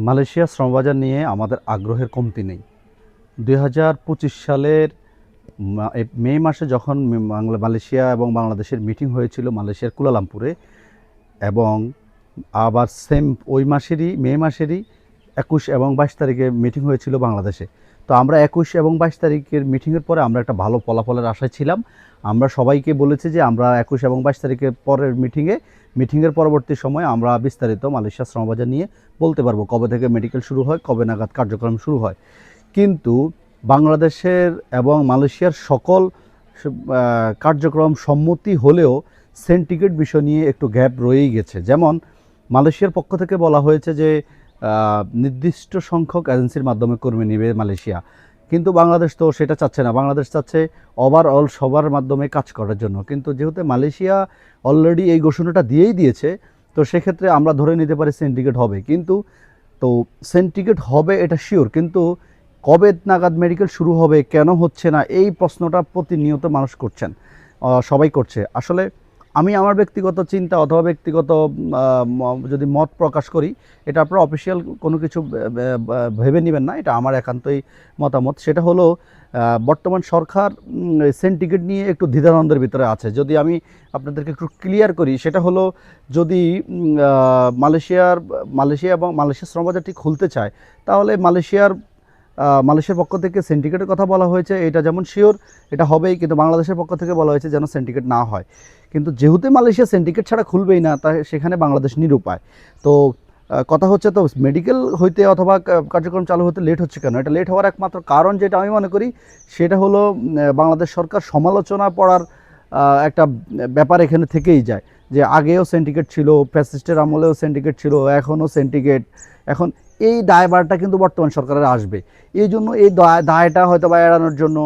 Malaysia শ্রমবাজার নিয়ে আমাদের আগ্রহের কমতি নেই। ২০২৫ সালের মে মাসে যখন মালয়েশিয়া এবং বাংলাদেশের মিটিং হয়েছিল মালয়েশিয়ার কুয়ালালামপুরে, এবং আবার সেম ওই মাসেরই মে মাসেরই ২১ এবং ২২ তারিখে মিটিং হয়েছিল বাংলাদেশে। তো আমরা ২১ এবং ২২ তারিখের মিটিংয়ের পরে আমরা একটা ভালো ফলাফলের আশায় ছিলাম। আমরা সবাইকে বলেছি যে আমরা ২১ এবং ২২ তারিখের পরের মিটিংয়ের পরবর্তী সময়ে আমরা বিস্তারিত মালয়েশিয়া শ্রমবাজার নিয়ে বলতে পারবো, কবে থেকে মেডিকেল শুরু হয়, কবে নাগাদ কার্যক্রম শুরু হয়। কিন্তু বাংলাদেশের এবং মালয়েশিয়ার সকল কার্যক্রম সম্মতি হলেও সেন্টিগ্রেড বিষয় নিয়ে একটু গ্যাপ রয়েই গেছে। যেমন মালয়েশিয়ার পক্ষ থেকে বলা হয়েছে যে নির্দিষ্ট সংখ্যক এজেন্সির মাধ্যমে কর্মী নেবে মালয়েশিয়া, কিন্তু বাংলাদেশ তো সেটা চাচ্ছে না। বাংলাদেশ চাচ্ছে ওভারঅল সবার মাধ্যমে কাজ করার জন্য। কিন্তু যেহেতু মালয়েশিয়া অলরেডি এই ঘোষণাটা দিয়েই দিয়েছে, তো সেক্ষেত্রে আমরা ধরে নিতে পারি সিন্ডিকেট হবে। কিন্তু তো সিন্ডিকেট হবে এটা শিওর, কিন্তু কবে নাগাদ মেডিকেল শুরু হবে, কেন হচ্ছে না, এই প্রশ্নটা প্রতিনিয়ত মানুষ করছেন, সবাই করছে। আসলে আমি আমার ব্যক্তিগত চিন্তা অথবা ব্যক্তিগত যদি মত প্রকাশ করি, এটা আপনারা অফিসিয়াল কোনো কিছু ভেবে নেবেন না, এটা আমার একান্তই মতামত। সেটা হলো বর্তমান সরকার সেন্টিগ্রেড নিয়ে একটু দ্বিধাদ্বন্দ্বের ভিতরে আছে। যদি আমি আপনাদেরকে একটু ক্লিয়ার করি, সেটা হলো যদি মালয়েশিয়া এবং মালয়েশিয়ার শ্রমবাজারটি খুলতে চায়, তাহলে মালয়েশিয়ার পক্ষ থেকে সেন্টিগ্রেটের কথা বলা হয়েছে, এটা যেমন শিওর এটা হবেই, কিন্তু বাংলাদেশের পক্ষ থেকে বলা হয়েছে যেন সেন্টিগ্রেট না হয়। কিন্তু যেহেতু মালয়েশিয়া সেন্টিগ্রেট ছাড়া খুলবেই না, তাই সেখানে বাংলাদেশ নিরুপায়। তো কথা হচ্ছে, তো মেডিকেল হইতে অথবা কার্যক্রম চালু হতে লেট হচ্ছে কেন? এটা লেট হওয়ার একমাত্র কারণ যেটা আমি মনে করি, সেটা হলো বাংলাদেশ সরকার সমালোচনা পড়ার একটা ব্যাপার এখানে থেকেই যায়। যে আগেও সেন্টিগ্রেট ছিল, ফ্যাসিস্টের আমলেও সেন্টিগ্রেট ছিল, এখনও সেন্টিগ্রেট। এখন এই দায়ভারটা কিন্তু বর্তমান সরকারের আসবে। এই জন্য এই দায়টা হয়তো বা এড়ানোর জন্য,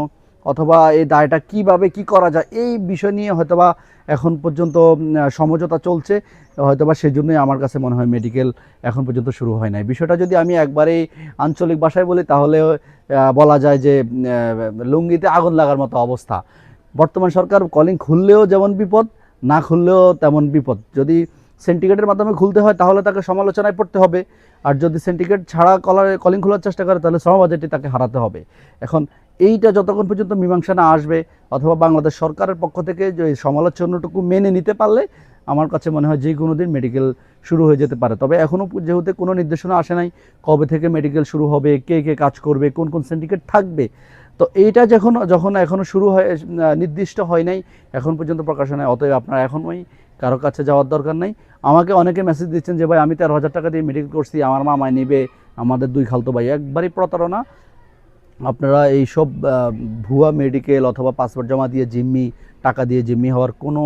অথবা এই দায়টা কিভাবে কি করা যায়, এই বিষয় নিয়ে হয়তোবা এখন পর্যন্ত সমঝোতা চলছে। হয়তোবা সেই জন্যই আমার কাছে মনে হয় মেডিকেল এখন পর্যন্ত শুরু হয় নাই। বিষয়টা যদি আমি একবারেই আঞ্চলিক ভাষায় বলি, তাহলে বলা যায় যে লুঙ্গিতে আগুন লাগার মতো অবস্থা। বর্তমান সরকার কলিং খুললেও যেমন বিপদ, না খুললেও তেমন বিপদ। যদি সেন্টিগ্রেটের মাধ্যমে খুলতে হয়, তাহলে তাকে সমালোচনায় পড়তে হবে। আর যদি সেন্টিগ্রেট ছাড়া কলিং খোলার চেষ্টা করে, তাহলে শ্রমবাজারটি তাকে হারাতে হবে। এখন এইটা যতক্ষণ পর্যন্ত মীমাংসা না আসবে, অথবা বাংলাদেশ সরকারের পক্ষ থেকে যে সমালোচনাটুকু মেনে নিতে পারলে, আমার কাছে মনে হয় যে কোনো দিন মেডিকেল শুরু হয়ে যেতে পারে। তবে এখনও যেহেতু কোনো নির্দেশনা আসে নাই কবে থেকে মেডিকেল শুরু হবে, কে কে কাজ করবে, কোন কোন সিন্ডিকেট থাকবে, তো এইটা যখন এখনও শুরু হয়, নির্দিষ্ট হয় নাই এখন পর্যন্ত প্রকাশনায়। অতএব আপনারা এখনই কারো কাছে যাওয়ার দরকার নেই। আমাকে অনেকে মেসেজ দিচ্ছেন যে ভাই আমি ১৩,০০০ টাকা দিয়ে মেডিকেল করছি, আমার মামায় নেবে, আমাদের ২ খালতো ভাই। একবারই প্রতারণা। আপনারা এইসব ভুয়া মেডিকেল অথবা পাসপোর্ট জমা দিয়ে টাকা দিয়ে জিম্মি হওয়ার কোনো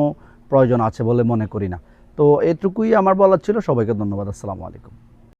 প্রয়োজন আছে বলে মনে করি না। তো এটুকুই আমার বলার ছিল। সবাইকে ধন্যবাদ। আসসালামু আলাইকুম।